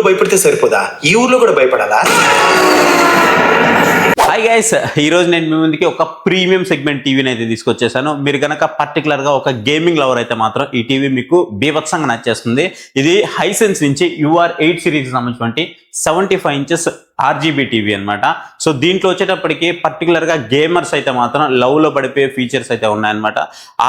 భయపడితే సరిపోదా, ఈ ఊర్లో కూడా భయపడాలా? హాయ్ గైస్, ఈరోజు నేను మీ ముందుకి ఒక ప్రీమియం సెగ్మెంట్ టీవీని అయితే తీసుకొచ్చేసాను. మీరు కనుక పర్టికులర్గా ఒక గేమింగ్ లవర్ అయితే మాత్రం ఈ టీవీ మీకు బీభత్సంగా నచ్చేస్తుంది. ఇది హైసెన్స్ నుంచి UR8 సిరీస్ సంబంధించినటువంటి 75 ఇంచెస్ RGB టీవీ అనమాట. సో దీంట్లో వచ్చేటప్పటికి పర్టికులర్గా గేమర్స్ అయితే మాత్రం లవ్లో పడిపోయే ఫీచర్స్ అయితే ఉన్నాయన్నమాట.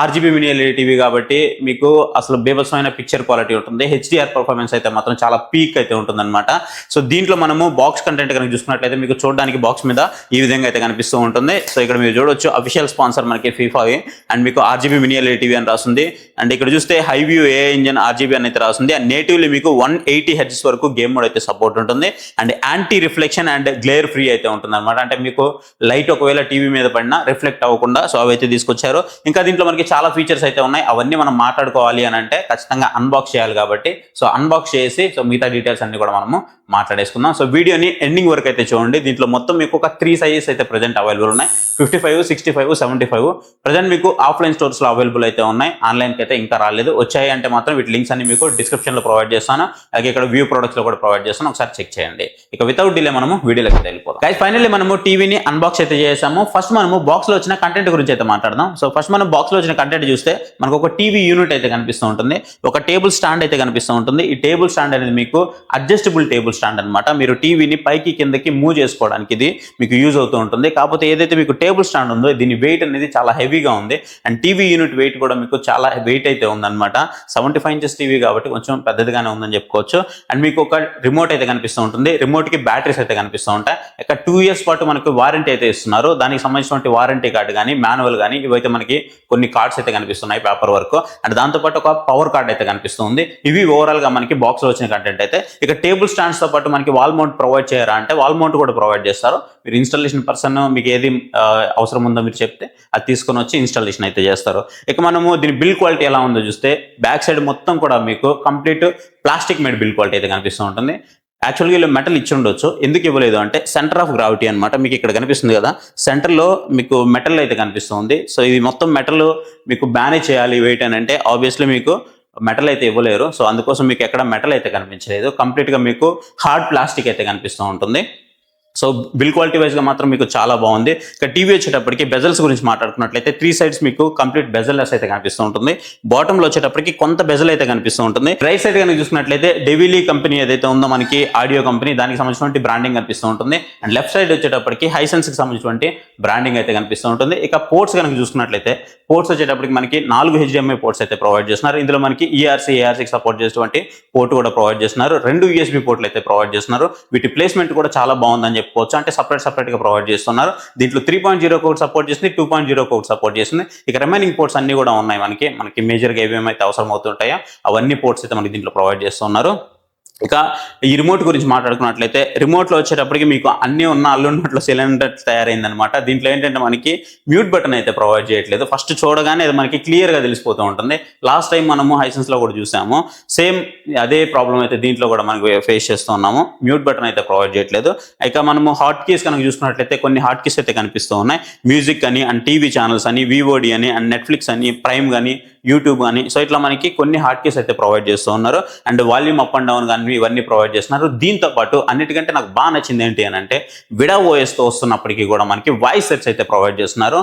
RGB మినీ LED టీవీ కాబట్టి మీకు అసలు బీభత్సమైన పిక్చర్ క్వాలిటీ ఉంటుంది. HDR పర్ఫార్మెన్స్ అయితే మాత్రం చాలా పీక్ అయితే ఉంటుందన్నమాట. సో దీంట్లో మనము బాక్స్ కంటెంట్ కనుక చూసుకున్నట్లయితే మీకు చూడడానికి బాక్స్ మీద ఈ విధంగా అయితే కనిపిస్తూ ఉంటుంది. సో ఇక్కడ మీరు చూడొచ్చు అఫీషియల్ స్పాన్సర్ మనకి FIFA అండ్ మీకు RGB మినీ LED టీవీ అని రాస్తుంది. అండ్ ఇక్కడ చూస్తే హైవ్యూ AI ఇంజన్ RGB అని అయితే రాస్తుంది. అండ్ నేటివ్లీ మీకు 180 Hz వరకు గేమ్ మోడ్ అయితే సపోర్ట్ ఉంటుంది. And anti reflection and glare free అయితే ఉంటుంది అనమాట. అంటే మీకు లైట్ ఒకవేళ టీవీ మీద పడినా రిఫ్లెక్ట్ అవ్వకుండా సో అవి అయితే తీసుకొచ్చారు. ఇంకా దీంట్లో మనకి చాలా ఫీచర్స్ అయితే ఉన్నాయి. అవన్నీ మనం మాట్లాడుకోవాలి అని అంటే ఖచ్చితంగా అన్బాక్స్ చేయాలి కాబట్టి సో అన్బాక్స్ చేసి సో మిగతా డీటెయిల్స్ అన్ని కూడా మనము మాట్లాడేసుకుందాం. సో వీడియోని ఎండింగ్ వరకు అయితే చూడండి. దీంట్లో మొత్తం మీకు ఒక 3 సైజెస్ అయితే ప్రజెంట్ అవైలబుల్ ఉన్నాయి. 55, 65, 75 ప్రజెంట్ మీకు ఆఫ్లైన్ స్టోర్స్ లో అవైలబుల్ అయితే ఉన్నాయి. ఆన్లైన్కి అయితే ఇంకా రాలేదు. వచ్చాయి అంటే మాత్రం వీటి లింక్స్ అన్ని మీకు డిస్క్రిప్షన్ లో ప్రొవైడ్ చేస్తాను. అలాగే ఇక్కడ వ్యూ ప్రొడక్ట్స్ లో కూడా ప్రొవైడ్ చేస్తాను, ఒకసారి చెక్ చేయండి. ఇక వితౌట్ డిలే మనము వీడియోలోకి అయితే వెళ్ళిపోతాం. గైస్ ఫైనల్లీ మనము టీవీని అన్బాక్స్ అయితే చేసాము. ఫస్ట్ మనము బాక్స్ లో వచ్చిన కంటెంట్ గురించి అయితే మాట్లాడదాం. సో ఫస్ట్ మనం బాక్స్ లో వచ్చిన కంటెంట్ చూస్తే మనకు ఒక టీవీ యూనిట్ అయితే కనిపిస్తూ ఉంటుంది. ఒక టేబుల్ స్టాండ్ అయితే కనిపిస్తూ ఉంటుంది. ఈ టేబుల్ స్టాండ్ అనేది మీకు అడ్జస్టబుల్ టేబుల్ స్టాండ్ అనమాట. మీరు టీవీని పైకి కిందకి మూవ్ చేసుకోవడానికి ఇది మీకు యూజ్ అవుతూ ఉంటుంది. కాకపోతే ఏదైతే మీకు టేబుల్ స్టాండ్ ఉందో దీని వెయిట్ అనేది చాలా హెవీగా ఉంది. అండ్ టీవీ యూనిట్ వెయిట్ కూడా మీకు చాలా వెయిట్ అయితే ఉందన్నమాట. 75 ఇంచెస్ టీవీ కాబట్టి కొంచెం పెద్దదిగానే ఉందని చెప్పుకోవచ్చు. అండ్ మీకు ఒక రిమోట్ అయితే కనిపిస్తూ ఉంటుంది. రిమోట్ కి బ్యాటరీస్ అయితే కనిపిస్తూ ఉంటాయి. ఇక 2 ఇయర్స్ పాటు మనకు వారంటీ అయితే ఇస్తున్నారు. దానికి సంబంధించిన వారంటీ కార్డు కానీ మాన్యువల్ కానీ ఇవైతే మనకి కొన్ని కార్డ్స్ అయితే కనిపిస్తున్నాయి, పేపర్ వర్క్. అండ్ దాంతోపాటు ఒక పవర్ కార్డ్ అయితే కనిపిస్తుంది. ఇవి ఓవరాల్ గా మనకి బాక్స్ లో వచ్చిన కంటెంట్ అయితే. ఇక టేబుల్ స్టాండ్స్ తో పాటు మనకి వాల్ మౌంట్ ప్రొవైడ్ చేయరా అంటే వాల్ మౌంట్ కూడా ప్రొవైడ్ చేస్తారు. మీరు ఇన్స్టాలేషన్ పర్సన్ మీకు ఏది అవసరం ఉందో మీరు చెప్తే అది తీసుకొని వచ్చి ఇన్స్టాలేషన్ అయితే చేస్తారు. ఇక మనము దీని బిల్ క్వాలిటీ ఎలా ఉందో చూస్తే బ్యాక్ సైడ్ మొత్తం కూడా మీకు complete plastic made bill quality అయితే కనిపిస్తూ ఉంటుంది. యాక్చువల్గా వీళ్ళు మెటల్ ఇచ్చి ఉండొచ్చు. ఎందుకు ఇవ్వలేదు అంటే సెంటర్ ఆఫ్ గ్రావిటీ అనమాట. మీకు ఇక్కడ కనిపిస్తుంది కదా, సెంటర్లో మీకు మెటల్ అయితే కనిపిస్తుంది. సో ఇది మొత్తం మెటల్ మీకు బ్యానే చేయాలి వెయిట్ అని అంటే ఆబ్వియస్లీ మీకు మెటల్ అయితే ఇవ్వలేరు. సో అందుకోసం మీకు ఎక్కడ మెటల్ అయితే కనిపించలేదు. కంప్లీట్గా మీకు హార్డ్ ప్లాస్టిక్ అయితే కనిపిస్తూ ఉంటుంది. సో బిల్ క్వాలిటీ వైజ్గా మాత్రం మీకు చాలా బాగుంది. ఇక టీవీ వచ్చేటప్పటికి బెజల్స్ గురించి మాట్లాడుకున్నట్లయితే 3 సైడ్స్ మీకు కంప్లీట్ బెజల్లెస్ అయితే కనిపిస్తూ ఉంటుంది. బాటంలో వచ్చేటప్పటికి కొంత బెజల్ అయితే కనిపిస్తూ ఉంటుంది. రైట్ సైడ్ కనుక చూసుకున్నట్లయితే డెవిలీ కంపెనీ ఏదైతే ఉందో మనకి ఆడియో కంపెనీ, దానికి సంబంధించిన బ్రాండింగ్ కనిపిస్తూ ఉంటుంది. అండ్ లెఫ్ట్ సైడ్ వచ్చేటప్పటికి హైసెన్స్ కి సంబంధించిన బ్రాండింగ్ అయితే కనిపిస్తూ ఉంటుంది. ఇక పోర్ట్స్ కనుక చూసుకున్నట్లయితే పోర్ట్స్ వచ్చేటప్పటికి మనకి 4 HDMI పోర్ట్స్ అయితే ప్రొవైడ్ చేస్తున్నారు. ఇందులో మనకి ERC సపోర్ట్ చేసేటువంటి పోర్ట్ కూడా ప్రొవైడ్ చేస్తున్నారు. 2 USB పోర్ట్లు అయితే ప్రొవైడ్ చేస్తున్నారు. వీటి ప్లేస్మెంట్ కూడా చాలా బాగుందని చెప్పుకోవచ్చు. అంటే సపరేట్ గా ప్రొవైడ్ చేస్తున్నారు. దీంట్లో 3.0 కోడ్ సపోర్ట్ చేస్తుంది, 2.0 కోడ్ సపోర్ట్ చేస్తుంది. ఇక రిమైనింగ్ పోర్ట్స్ అన్ని కూడా ఉన్నాయి. మనకి మేజర్గా ఏమేమైతే అవసరం అవుతుంటాయో అవన్నీ పోర్ట్స్ అయితే మనకి దీంట్లో ప్రొవైడ్ చేస్తున్నారు. ఇక ఈ రిమోట్ గురించి మాట్లాడుకున్నట్లయితే రిమోట్లో వచ్చేటప్పటికి మీకు అన్ని ఉన్న అల్లున్నట్లు సిలిండర్ తయారైందనమాట. దీంట్లో ఏంటంటే మనకి మ్యూట్ బటన్ అయితే ప్రొవైడ్ చేయట్లేదు. ఫస్ట్ చూడగానే అది మనకి క్లియర్గా తెలిసిపోతూ ఉంటుంది. లాస్ట్ టైం మనము హైసెన్స్లో కూడా చూసాము, సేమ్ అదే ప్రాబ్లం అయితే దీంట్లో కూడా మనకు ఫేస్ చేస్తూ ఉన్నాము. మ్యూట్ బటన్ అయితే ప్రొవైడ్ చేయట్లేదు. ఇక మనము హాట్ కీస్ కనుక చూసుకున్నట్లయితే కొన్ని హాట్ కీస్ అయితే కనిపిస్తూ ఉన్నాయి. మ్యూజిక్ అని అండ్ టీవీ ఛానల్స్ అని, VOD అని అండ్ నెట్ఫ్లిక్స్ అని, ప్రైమ్ కానీ, యూట్యూబ్ కానీ, సో ఇట్లా మనకి కొన్ని హాట్ కీస్ అయితే ప్రొవైడ్ చేస్తూ ఉన్నారు. And volume up and down కానీ ఇవన్నీ ప్రొవైడ్ చేస్తున్నారు. దీంతో పాటు అన్నిటికంటే నాకు బాగా నచ్చింది ఏంటి అని అంటే విడా OS తో వస్తున్నప్పటికీ కూడా మనకి వాయిస్ సెట్స్ అయితే ప్రొవైడ్ చేస్తున్నారు.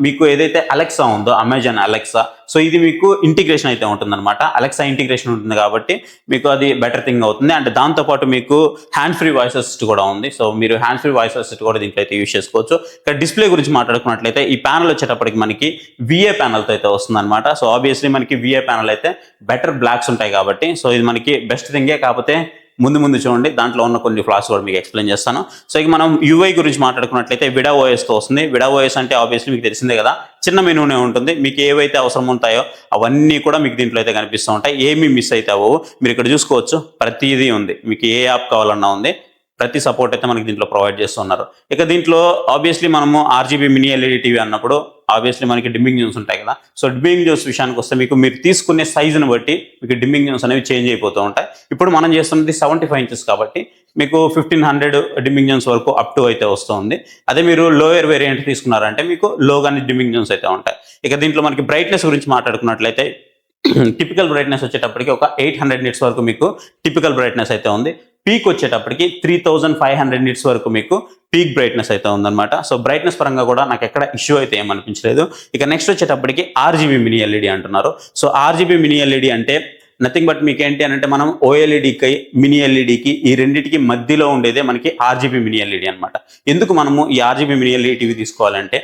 మీకు ఏదైతే అలెక్సా ఉందో అమెజాన్ అలెక్సా, సో ఇది మీకు ఇంటిగ్రేషన్ అయితే ఉంటుందన్నమాట. అలెక్సా ఇంటిగ్రేషన్ ఉంటుంది కాబట్టి మీకు అది బెటర్ థింగ్ అవుతుంది. అండ్ దాంతోపాటు మీకు హ్యాండ్ ఫ్రీ వాయిస్ అసిస్ట్ కూడా ఉంది. సో మీరు హ్యాండ్ ఫ్రీ వాయిస్ అసిస్ట్ కూడా దీంట్లో అయితే యూజ్ చేసుకోవచ్చు. ఇక డిస్ప్లే గురించి మాట్లాడుకున్నట్లయితే ఈ ప్యానల్ వచ్చేటప్పటికి మనకి VA ప్యానల్తో అయితే వస్తుంది అనమాట. సో ఆబ్వియస్లీ మనకి VA ప్యానల్ అయితే బెటర్ బ్లాక్స్ ఉంటాయి కాబట్టి సో ఇది మనకి బెస్ట్ థింగే. కాకపోతే ముందు చూడండి, దాంట్లో ఉన్న కొన్ని ఫ్లాస్ కూడా మీకు ఎక్స్ప్లెయిన్ చేస్తాను. సో ఇక మనం UI గురించి మాట్లాడుకున్నట్లయితే విడా OS తో వస్తుంది. విడా OS అంటే ఆబ్వియస్లీ మీకు తెలిసిందే కదా, చిన్న మెనూనే ఉంటుంది. మీకు ఏవైతే అవసరం ఉంటాయో అవన్నీ కూడా మీకు దీంట్లో అయితే కనిపిస్తూ ఉంటాయి. ఏమీ మిస్ అయితే అవ్వవు. మీరు ఇక్కడ చూసుకోవచ్చు, ప్రతిదీ ఉంది. మీకు ఏ యాప్ కావాలన్నా ఉంది. ప్రతి సపోర్ట్ అయితే మనకి దీంట్లో ప్రొవైడ్ చేస్తున్నారు. ఇక దీంట్లో ఆబ్వియస్లీ మనము RGB మినీ LED టీవీ అన్నప్పుడు ఆబ్వియస్లీ మనకి డిమ్మింగ్ జోన్స్ ఉంటాయి కదా. సో డిమ్మింగ్ జోన్స్ విషయానికి వస్తే మీరు తీసుకునే సైజుని బట్టి మీకు డిమ్మింగ్ జోన్స్ అనేవి చేంజ్ అయిపోతూ ఉంటాయి. ఇప్పుడు మనం చేస్తున్నది 75 ఇంచెస్ కాబట్టి మీకు 1500 డిమ్మింగ్ జోన్స్ వరకు అప్ టు అయితే వస్తుంది. అదే మీరు లోయర్ వేరియంట్ తీసుకున్నారంటే మీకు లోగానే డిమ్మింగ్ జోన్స్ అయితే ఉంటాయి. ఇక దీంట్లో మనకి బ్రైట్నెస్ గురించి మాట్లాడుకున్నట్లయితే టిపికల్ బ్రైట్నెస్ వచ్చేటప్పటికి ఒక 800 నిట్స్ వరకు మీకు టిపికల్ బ్రైట్నెస్ అయితే ఉంది. పీక్ వచ్చేటప్పటికి 3500 నిట్స్ వరకు మీకు పీక్ బ్రైట్నెస్ అయితే ఉందన్నమాట. సో బ్రైట్నెస్ పరంగా కూడా నాకు ఎక్కడ ఇష్యూ అయితే ఏమనిపించలేదు. ఇక నెక్స్ట్ వచ్చేటప్పటికి ఆర్జీబీ మినీ ఎల్ఈడి అంటున్నారు. సో ఆర్జీబీ మినీ ఎల్ఈడి అంటే నథింగ్ బట్ మీకు ఏంటి అని అంటే మనం ఓఎల్ఈడికి మినీ ఎల్ఈడికి ఈ రెండింటికి మధ్యలో ఉండేదే మనకి ఆర్జీబీ మినీ ఎల్ఈడి అనమాట. ఎందుకు మనము ఈ ఆర్జీబీ మినీ ఎల్ఈడి టీవీ తీసుకోవాలంటే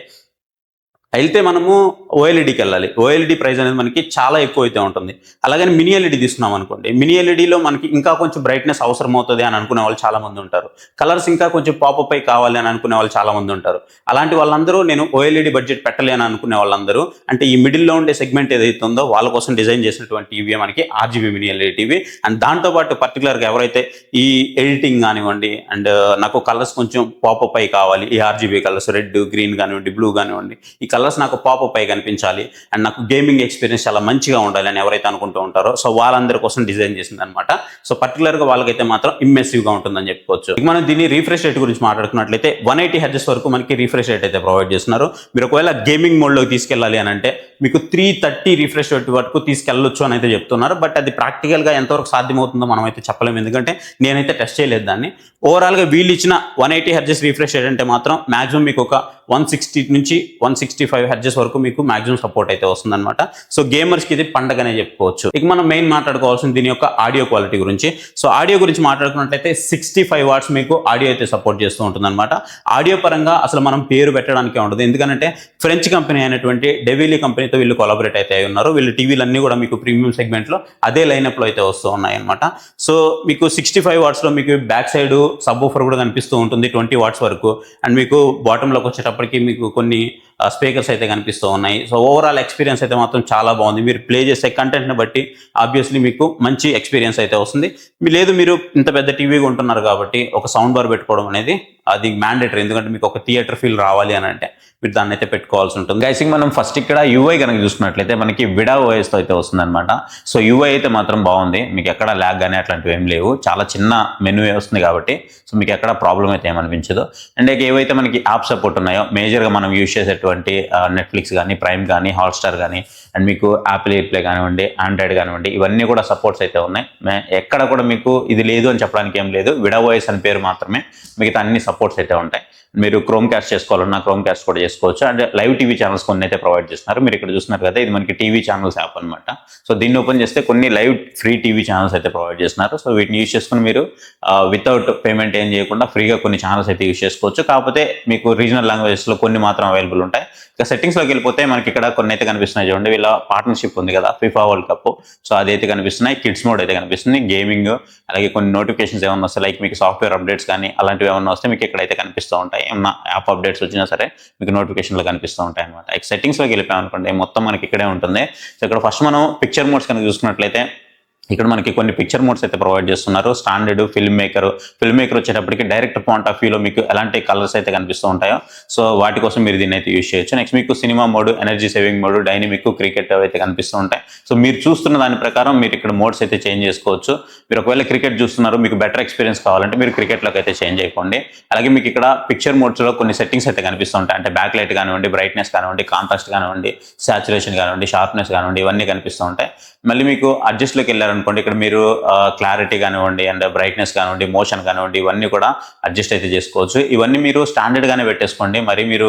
అయితే మనము ఓఎల్ఈడికి వెళ్ళాలి. ఓఎల్ఈడి ప్రైస్ అనేది మనకి చాలా ఎక్కువ అయితే ఉంటుంది. అలాగని మినీ ఎల్ఈడి తీసుకున్నాం అనుకోండి, మినీ ఎల్ఈడిలో మనకి ఇంకా కొంచెం బ్రైట్నెస్ అవసరం అవుతుంది అని అనుకునే వాళ్ళు చాలా మంది ఉంటారు. కలర్స్ ఇంకా కొంచెం పాపప్ అయి కావాలి అని అనుకునే వాళ్ళు చాలా మంది ఉంటారు. అలాంటి వాళ్ళందరూ నేను ఓఎల్ఈడి బడ్జెట్ పెట్టలే అని అనుకునే వాళ్ళందరూ అంటే ఈ మిడిల్లో ఉండే సెగ్మెంట్ ఏదైతే ఉందో వాళ్ళ కోసం డిజైన్ చేసినటువంటి టీవీ మనకి RGB mini LED TV. And దాంతోపాటు పర్టికులర్గా ఎవరైతే ఈ ఎడిటింగ్ కానివ్వండి అండ్ నాకు కలర్స్ కొంచెం పాపప్ అయి కావాలి, ఈ ఆర్జీబీ కలర్స్ రెడ్ గ్రీన్ కానివ్వండి బ్లూ కానివ్వండి ఈ కలర్స్ నాకు పాపప్ అయి కనిపించాలి అండ్ నాకు గేమింగ్ ఎక్స్పీరియన్స్ చాలా మంచిగా ఉండాలి అని ఎవరైతే అనుకుంటూ ఉంటారో సో వాళ్ళందరి కోసం డిజైన్ చేసింది అనమాట. సో పర్టికులర్గా వాళ్ళకైతే మాత్రం ఇమ్మెసివ్గా ఉంటుందని చెప్పుకోవచ్చు. ఇక మనం దీన్ని రీఫ్రెష్ రేట్ గురించి మాట్లాడుకున్నట్లయితే 180 హెర్ట్జ్ వరకు మనకి రీఫ్రెష్ రేట్ అయితే ప్రొవైడ్ చేస్తున్నారు. మీరు ఒకవేళ గేమింగ్ మోడ్లోకి తీసుకెళ్ళాలి అని అంటే మీకు 330 రీఫ్రెష్ రేట్ వరకు తీసుకెళ్ళొచ్చు అని అయితే చెప్తున్నారు. బట్ అది ప్రాక్టికల్గా ఎంతవరకు సాధ్యమవుతుందో మనం అయితే చెప్పలేము, ఎందుకంటే నేనైతే టెస్ట్ చేయలేదు దాన్ని. ఓవరాల్గా వీళ్ళు ఇచ్చిన 180 హెర్ట్జ్ రీఫ్రెష్ రేట్ అంటే మాత్రం మాక్సిమం మీకు ఒక 160 నుంచి 165 హెర్ట్జ్ వరకు మీకు మాక్సిమం సపోర్ట్ అయితే వస్తుందన్నమాట. సో గేమర్స్కి ఇది పండగనే చెప్పుకోవచ్చు. ఇక మనం మెయిన్ మాట్లాడుకోవాల్సింది దీని యొక్క ఆడియో క్వాలిటీ గురించి. సో ఆడియో గురించి మాట్లాడుకున్నట్లయితే 65 వాట్స్ మీకు ఆడియో అయితే సపోర్ట్ చేస్తూ ఉంటుందన్నమాట. ఆడియో పరంగా అసలు మనం పేరు పెట్టడానికే ఉండదు, ఎందుకంటే ఫ్రెంచ్ కంపెనీ అయినటువంటి డెవిలీ కంపెనీతో వీళ్ళు కొలాబరేట్ అయితే ఉన్నారు. వీళ్ళు టీవీలన్నీ కూడా మీకు ప్రీమియం సెగ్మెంట్లో అదే లైనప్లో అయితే వస్తూ ఉన్నాయి అనమాట. సో మీకు 65 వాట్స్లో మీకు బ్యాక్ సైడ్ సబ్ ఊఫర్ కూడా కనిపిస్తూ ఉంటుంది 20 వాట్స్ వరకు. అండ్ మీకు బాటంలోకి వచ్చేటప్పటికి మీకు కొన్ని స్పీకర్స్ అయితే కనిపిస్తూ ఉన్నాయి. సో ఓవరాల్ ఎక్స్పీరియన్స్ అయితే మాత్రం చాలా బాగుంది. మీరు ప్లే చేసే కంటెంట్ని బట్టి ఆబ్వియస్లీ మీకు మంచి ఎక్స్పీరియన్స్ అయితే వస్తుంది. లేదు మీరు ఇంత పెద్ద టీవీ కొంటున్నారు కాబట్టి ఒక సౌండ్ బార్ పెట్టుకోవడం అనేది అది మ్యాండేటరీ, ఎందుకంటే మీకు ఒక థియేటర్ ఫీల్ రావాలి అని అంటే మీరు దాన్ని అయితే పెట్టుకోవాల్సి ఉంటుంది. గైసింగ్ మనం ఫస్ట్ ఇక్కడ యూఐ కనుక చూసుకున్నట్లయితే మనకి విడా ఓఎస్తో అయితే వస్తుంది అనమాట. సో యూఐ అయితే మాత్రం బాగుంది, మీకు ఎక్కడ ల్యాగ్ కానీ అట్లాంటివి ఏం లేవు, చాలా చిన్న మెనూ వస్తుంది కాబట్టి సో మీకు ఎక్కడ ప్రాబ్లం అయితే ఏమనిపించదు. అండ్ ఏవైతే మనకి యాప్ సపోర్ట్ ఉన్నాయో మేజర్గా మనం యూజ్ చేసేటువంటి నెట్ఫ్లిక్స్ కానీ ప్రైమ్ కానీ హాట్స్టార్ కానీ అండ్ మీకు యాపిల్ ఎయిర్ప్లే కానివ్వండి ఆండ్రాయిడ్ కానివ్వండి ఇవన్నీ కూడా సపోర్ట్స్ అయితే ఉన్నాయి. ఎక్కడ కూడా మీకు ఇది లేదు అని చెప్పడానికి ఏం లేదు, విడా ఓఎస్ అని పేరు మాత్రమే, మిగతా అన్ని సపోర్ట్స్ అయితే ఉంటాయి. మీరు క్రోమ్ క్యాస్ట్ చేసుకోవాలన్నా క్రోమ్ క్యాస్ట్ కూడా చేసుకోవచ్చు. అండ్ లైవ్ టీవీ ఛానల్స్ కొన్ని అయితే ప్రొవైడ్ చేస్తున్నారు. మీరు ఇక్కడ చూస్తున్నారు కదా, ఇది మనకి టీవీ ఛానల్స్ యాప్ అనమాట. సో దీన్ని ఓపెన్ చేస్తే కొన్ని లైవ్ ఫ్రీ టీవీ ఛానల్స్ అయితే ప్రొవైడ్ చేస్తున్నారు. సో వీటిని యూజ్ చేసుకుని మీరు వితౌట్ పేమెంట్ ఏం చేయకుండా ఫ్రీగా కొన్ని ఛానల్స్ అయితే యూజ్ చేసుకోవచ్చు. కాకపోతే మీకు రీజనల్ లాంగ్వేజెస్లో కొన్ని మాత్రం అవైలబుల్ ఉంటాయి. ఇక సెట్టింగ్స్లోకి వెళ్ళిపోతే మనకి ఇక్కడ కొన్ని అయితే కనిపిస్తున్నాయి చూడండి, వీళ్ళ పార్ట్నర్షిప్ ఉంది కదా ఫిఫా వరల్డ్ కప్, సో అదైతే కనిపిస్తున్నాయి. కిడ్స్ మోడ్ అయితే కనిపిస్తుంది, గేమింగ్, అలాగే కొన్ని నోటిఫికేషన్స్ ఏమన్నా వస్తాయి లైక్ మీకు సాఫ్ట్వేర్ అప్డేట్స్ కానీ అలాంటివి ఏమన్నా వస్తే మీకు ఇక్కడైతే కనిపిస్తూ ఉంటాయి. ఏమన్నా యాప్ అప్డేట్స్ వచ్చినా సరే మీకు నోటిఫికేషన్లో కనిపిస్తూ ఉంటాయి అనమాట. ఇక సెట్టింగ్స్లోకి వెళ్ళిపోయాం అనుకోండి మొత్తం మనకి ఇక్కడే ఉంటుంది. సో ఇక్కడ ఫస్ట్ మనం పిక్చర్ మోడ్స్ కనుక చూసుకున్నట్లయితే ఇక్కడ మనకి కొన్ని పిక్చర్ మోడ్స్ అయితే ప్రొవైడ్ చేస్తున్నారు. స్టాండర్డ్, ఫిల్మ్ మేకర్ వచ్చేటప్పటికి డైరెక్ట్ పాయింట్ ఆఫ్ వ్యూలో మీకు ఎలాంటి కలర్స్ అయితే కనిపిస్తూ ఉంటాయో సో వాటి కోసం మీరు దీన్ని అయితే యూజ్ చేయొచ్చు. నెక్స్ట్ మీకు cinema mode, energy saving mode, dynamic, cricket అయితే కనిపిస్తూ ఉంటాయి. సో మీరు చూస్తున్న దాని ప్రకారం మీరు ఇక్కడ మోడ్స్ అయితే చేంజ్ చేసుకోవచ్చు. మీరు ఒకవేళ క్రికెట్ చూస్తున్నారు, మీకు బెటర్ ఎక్స్పీరియన్స్ కావాలంటే మీరు క్రికెట్లోకి అయితే చేంజ్ అయిపోండి. అలాగే మీకు ఇక్కడ పిక్చర్ మోడ్స్లో కొన్ని సెట్టింగ్స్ అయితే కనిపిస్తూ ఉంటాయి, అంటే బ్యాక్ లైట్ కానివ్వండి, బ్రైట్నెస్ కానివ్వండి, కాంట్రాస్ట్ కానివ్వండి, సాచురేషన్ కానివ్వండి, షార్ప్నెస్ కానివ్వండి, ఇవన్నీ కనిపిస్తూ ఉంటాయి. మళ్ళీ మీకు అడ్జస్ట్లోకి వెళ్ళారనుకోండి, ఇక్కడ మీరు క్లారిటీ కానివ్వండి అండ్ బ్రైట్నెస్ కానివ్వండి, మోషన్ కానివ్వండి, ఇవన్నీ కూడా అడ్జస్ట్ అయితే చేసుకోవచ్చు. ఇవన్నీ మీరు స్టాండర్డ్గానే పెట్టేసుకోండి, మరి మీరు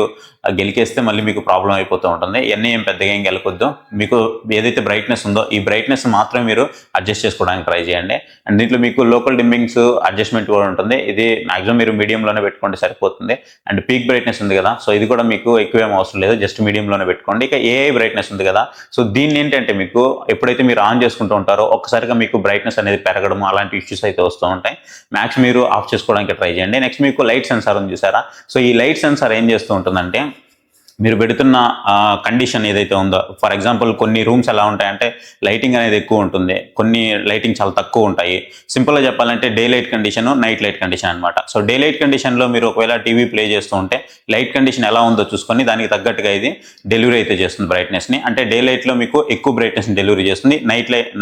గెలికేస్తే మళ్ళీ మీకు ప్రాబ్లం అయిపోతూ ఉంటుంది. ఇవన్నీ ఏం పెద్దగా ఏం గెలకొద్దు, మీకు ఏదైతే బ్రైట్నెస్ ఉందో ఈ బ్రైట్నెస్ మాత్రమే మీరు అడ్జస్ట్ చేసుకోవడానికి ట్రై చేయండి. అండ్ దీంట్లో మీకు లోకల్ డిమ్మింగ్స్ అడ్జస్ట్మెంట్ కూడా ఉంటుంది, ఇది మాక్సిమం మీరు మీడియంలోనే పెట్టుకోండి సరిపోతుంది. అండ్ పీక్ బ్రైట్నెస్ ఉంది కదా, సో ఇది కూడా మీకు ఎక్కువ ఏం అవసరం లేదు, జస్ట్ మీడియంలోనే పెట్టుకోండి. ఇక ఏఐ బ్రైట్నెస్ ఉంది కదా, సో దీన్ని ఏంటంటే మీకు ఎప్పుడైతే మీరు ఆన్ చేసుకుంటూ ఉంటారో ఒక్కసారిగా మీకు బ్రైట్నెస్ అనేది పెరగడం అలాంటి ఇష్యూస్ అయితే వస్తూ ఉంటాయి. మ్యాక్స్ మీరు ఆఫ్ చేసుకోవడానికి ట్రై చేయండి. నెక్స్ట్ మీకు లైట్ సెన్సార్ ఉంది చూసారా, సో ఈ లైట్ సెన్సార్ ఏం చేస్తూ ఉంటుందంటే మీరు పెడుతున్న కండిషన్ ఏదైతే ఉందో, ఫర్ ఎగ్జాంపుల్ కొన్ని రూమ్స్ ఎలా ఉంటాయంటే లైటింగ్ అనేది ఎక్కువ ఉంటుంది, కొన్ని లైటింగ్ చాలా తక్కువ ఉంటాయి. సింపుల్గా చెప్పాలంటే day light condition, night light condition అనమాట. సో డే లైట్ కండిషన్లో మీరు ఒకవేళ టీవీ ప్లే చేస్తూ ఉంటే లైట్ కండిషన్ ఎలా ఉందో చూసుకొని దానికి తగ్గట్టుగా ఇది డెలివరీ అయితే చేస్తుంది బ్రైట్నెస్ని. అంటే డే లైట్లో మీకు ఎక్కువ బ్రైట్నెస్ని డెలివరీ చేస్తుంది,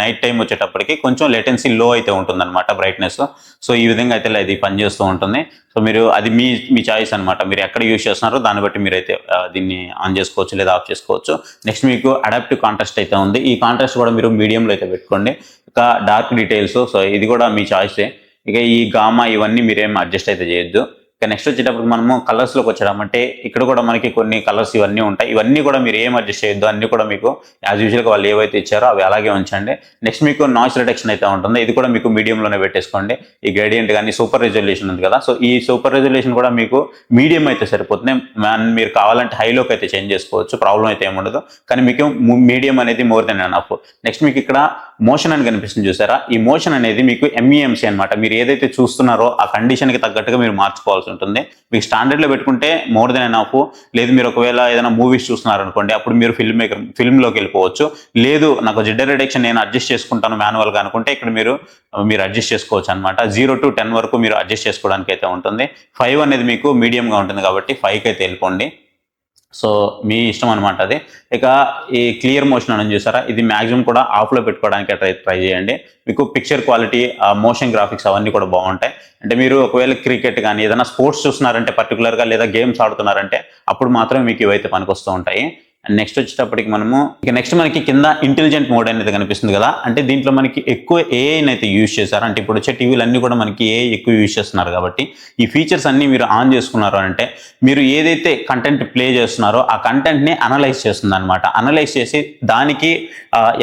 నైట్ టైం వచ్చేటప్పటికి కొంచెం లేటెన్సీ లో అయితే ఉంటుంది అనమాట బ్రైట్నెస్. సో ఈ విధంగా అయితే ఇది పనిచేస్తూ ఉంటుంది. సో మీరు అది మీ చాయిస్ అనమాట. మీరు ఎక్కడ యూజ్ చేస్తున్నారో దాన్ని బట్టి మీరైతే దీన్ని ఆన్ చేసుకోవచ్చు లేదా ఆఫ్ చేసుకోవచ్చు. నెక్స్ట్ మీకు అడాప్టివ్ కాంట్రాస్ట్ అయితే ఉంది. ఈ కాంట్రాస్ట్ కూడా మీరు మీడియంలో అయితే పెట్టుకోండి. ఇక డార్క్ డీటెయిల్స్, సో ఇది కూడా మీ చాయిసే. ఇక ఈ గామా ఇవన్నీ మీరేం అడ్జస్ట్ అయితే చేయొద్దు. ఇక నెక్స్ట్ వచ్చేటప్పుడు మనము కలర్స్లోకి వచ్చామంటే ఇక్కడ కూడా మనకి కొన్ని కలర్స్ ఇవన్నీ ఉంటాయి. ఇవన్నీ కూడా మీరు ఏం అడ్జస్ట్ చేయొద్దు, అన్ని కూడా మీకు యాజ్ యూజువల్గా వాళ్ళు ఏవైతే ఇచ్చారో అవి అలాగే ఉంచండి. నెక్స్ట్ మీకు నాయిస్ రిడక్షన్ అయితే ఉంటుంది. ఇది కూడా మీకు మీడియంలోనే పెట్టేసుకోండి. ఈ గ్రేడియంట్ కానీ సూపర్ రెజల్యూషన్ ఉంది కదా, సో ఈ సూపర్ రెజల్యూషన్ కూడా మీకు మీడియం అయితే సరిపోతుంది. మీరు కావాలంటే హైలోకి అయితే చేంజ్ చేసుకోవచ్చు, ప్రాబ్లం అయితే ఏముండదు. కానీ మీకు మీడియం అనేది మోర్ దెన్ ఎనఫ్. నెక్స్ట్ మీకు ఇక్కడ మోషన్ అని కనిపిస్తుంది చూసారా, ఈ మోషన్ అనేది మీకు MEMC అనమాట. మీరు ఏదైతే చూస్తున్నారో ఆ కండిషన్కి తగ్గట్టుగా మీరు మార్చుకోవాల్సి ఉంటుంది. మీకు స్టాండర్డ్లో పెట్టుకుంటే మోర్ దెన్ ఎనఫ్. లేదు మీరు ఒకవేళ ఏదైనా మూవీస్ చూస్తున్నారనుకోండి, అప్పుడు మీరు ఫిల్మ్లోకి వెళ్ళిపోవచ్చు. లేదు నాకు జిడ్డర్ రిడక్షన్ నేను అడ్జస్ట్ చేసుకుంటాను మాన్యువల్గా అనుకుంటే ఇక్కడ మీరు అడ్జస్ట్ చేసుకోవచ్చు అనమాట. 0 to 10 వరకు మీరు అడ్జస్ట్ చేసుకోవడానికి అయితే ఉంటుంది. 5 అనేది మీకు మీడియంగా ఉంటుంది కాబట్టి 5కి అయితే వెళ్ళిపోండి. సో మీ ఇష్టం అనమాట అది. ఇక ఈ క్లియర్ మోషన్ అని చూసారా, ఇది మ్యాక్సిమం కూడా ఆఫ్లో పెట్టుకోవడానికి ట్రై చేయండి. మీకు పిక్చర్ క్వాలిటీ, మోషన్ గ్రాఫిక్స్ అవన్నీ కూడా బాగుంటాయి. అంటే మీరు ఒకవేళ క్రికెట్ కానీ ఏదైనా స్పోర్ట్స్ చూస్తున్నారంటే పర్టికులర్గా, లేదా గేమ్స్ ఆడుతున్నారంటే అప్పుడు మాత్రమే మీకు ఇవైతే పనికొస్తూ ఉంటాయి. అండ్ నెక్స్ట్ వచ్చేటప్పటికి నెక్స్ట్ మనకి కింద ఇంటెలిజెంట్ మోడ్ అనేది కనిపిస్తుంది కదా, అంటే దీంట్లో మనకి ఎక్కువ ఏఐని అయితే యూజ్ చేశారు. అంటే ఇప్పుడు వచ్చే టీవీలు అన్ని కూడా మనకి ఏఐ ఎక్కువ యూజ్ చేస్తున్నారు కాబట్టి ఈ ఫీచర్స్ అన్ని మీరు ఆన్ చేసుకున్నారు అంటే మీరు ఏదైతే కంటెంట్ ప్లే చేస్తున్నారో ఆ కంటెంట్ని అనలైజ్ చేస్తుంది అనమాట. అనలైజ్ చేసి దానికి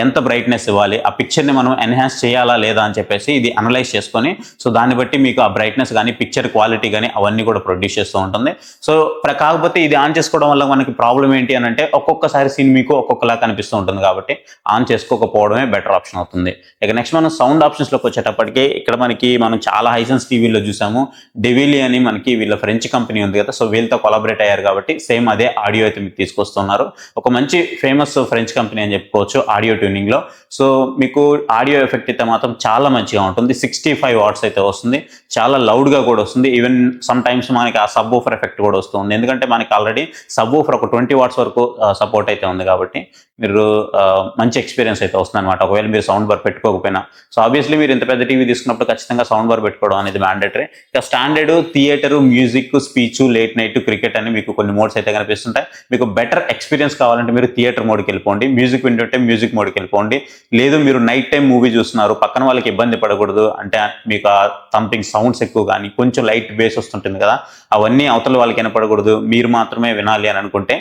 ఎంత బ్రైట్నెస్ ఇవ్వాలి, ఆ పిక్చర్ని మనం ఎన్హాన్స్ చేయాలా లేదా అని చెప్పేసి ఇది అనలైజ్ చేసుకొని, సో దాన్ని బట్టి మీకు ఆ బ్రైట్నెస్ కానీ పిక్చర్ క్వాలిటీ కానీ అవన్నీ కూడా ప్రొడ్యూస్ చేస్తూ ఉంటుంది. సో కాకపోతే ఇది ఆన్ చేసుకోవడం వల్ల మనకి ప్రాబ్లం ఏంటి అని అంటే ఒక్కొక్కసారి సీన్ మీకు ఒక్కొక్కలా కనిపిస్తూ ఉంటుంది కాబట్టి ఆన్ చేసుకోకపోవడమే బెటర్ ఆప్షన్ అవుతుంది. ఇక నెక్స్ట్ మనం సౌండ్ ఆప్షన్స్లోకి వచ్చేటప్పటికి ఇక్కడ మనం చాలా హైసెన్స్ టీవీలో చూసాము. డెవిలి అని మనకి వీళ్ళ ఫ్రెంచ్ కంపెనీ ఉంది కదా, సో వీళ్ళతో కొలాబరేట్ అయ్యారు కాబట్టి సేమ్ అదే ఆడియో అయితే మీకు తీసుకొస్తున్నారు. ఒక మంచి ఫేమస్ ఫ్రెంచ్ కంపెనీ అని చెప్పుకోవచ్చు ఆడియో ట్యూనింగ్లో. సో మీకు ఆడియో ఎఫెక్ట్ అయితే మాత్రం చాలా మంచిగా ఉంటుంది. 65 వాట్స్ అయితే వస్తుంది, చాలా లౌడ్గా కూడా వస్తుంది. ఈవెన్ సమ్ టైమ్స్ మనకి ఆ సబ్ ఊఫర్ ఎఫెక్ట్ కూడా వస్తుంది. ఎందుకంటే మనకి ఆల్రెడీ సబ్ ఊఫర్ ఒక 20 వాట్స్ వరకు సపోర్ట్ అయితే ఉంది కాబట్టి మీరు మంచి ఎక్స్పీరియన్స్ అయితే వస్తుంది అనమాట. ఒకవేళ మీరు సౌండ్ బార్ పెట్టుకోకపోయినా, సో ఆబ్వియస్లీ మీరు ఇంత పెద్ద టీవీ తీసుకున్నప్పుడు ఖచ్చితంగా సౌండ్ బార్ పెట్టుకోవడం అనేది మ్యాండేటరీ. ఇక standard, theatre, music, speech, late night, cricket అని మీకు కొన్ని మోడ్స్ అయితే కనిపిస్తుంటాయి. మీకు బెటర్ ఎక్స్పీరియన్స్ కావాలంటే మీరు థియేటర్ మోడ్కి వెళ్ళిపోండి, మ్యూజిక్ వింటుంటే మ్యూజిక్ మోడ్కి వెళ్ళిపోండి. లేదు మీరు నైట్ టైం మూవీ చూస్తున్నారు, పక్కన వాళ్ళకి ఇబ్బంది పడకూడదు అంటే మీకు ఆ థంపింగ్ సౌండ్స్ ఎక్కువ కానీ కొంచెం లైట్ బేస్ వస్తుంటుంది కదా, అవన్నీ అవతల వాళ్ళకి వినపడకూడదు, మీరు మాత్రమే వినాలి అని అనుకుంటే